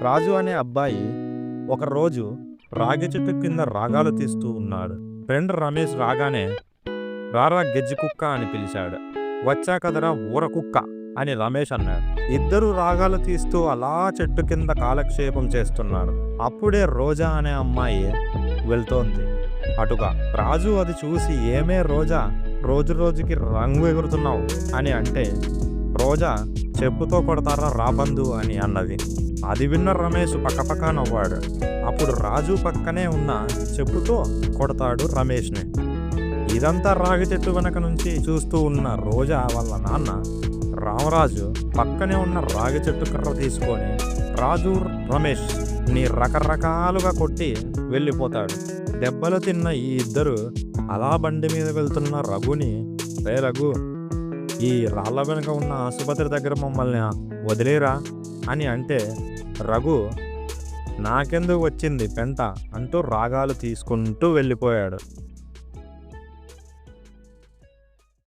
రాజు అనే అబ్బాయి ఒకరోజు రాగి చెట్టు కింద రాగాలు తీస్తూ ఉన్నాడు. ఫ్రెండ్ రమేష్ రాగానే రారా గెజ్జి కుక్క అని పిలిచాడు. వచ్చా కదరా ఊర కుక్క అని రమేష్ అన్నాడు. ఇద్దరు రాగాలు తీస్తూ అలా చెట్టు కింద కాలక్షేపం చేస్తున్నారు. అప్పుడే రోజా అనే అమ్మాయి వెళ్తోంది అటుగా. రాజు అది చూసి ఏమే రోజా, రోజు రోజుకి రంగు ఎగురుతున్నావు అని అంటే, రోజా చెప్పుతో కొడతారా రాబందు అని అన్నది. అది విన్న రమేష్ పక్కపక్క నవ్వాడు. అప్పుడు రాజు పక్కనే ఉన్న చెప్పుతో కొడతాడు రమేష్ని. ఇదంతా రాగి చెట్టు వెనక నుంచి చూస్తూ ఉన్న రోజా వాళ్ళ నాన్న రామరాజు పక్కనే ఉన్న రాగి చెట్టు కర్ర తీసుకొని రాజు, రమేష్ ని రకరకాలుగా కొట్టి వెళ్ళిపోతాడు. దెబ్బలు తిన్న ఈ ఇద్దరు అలా బండి మీద వెళ్తున్న రఘుని, రే రఘు, ఈ రాళ్ళ వెనుక ఉన్న ఆసుపత్రి దగ్గర మమ్మల్ని వదిలేరా అని అంటే, రఘు నాకెందుకు వచ్చింది పెంట అంటూ రాగాలు తీసుకుంటూ వెళ్ళిపోయాడు.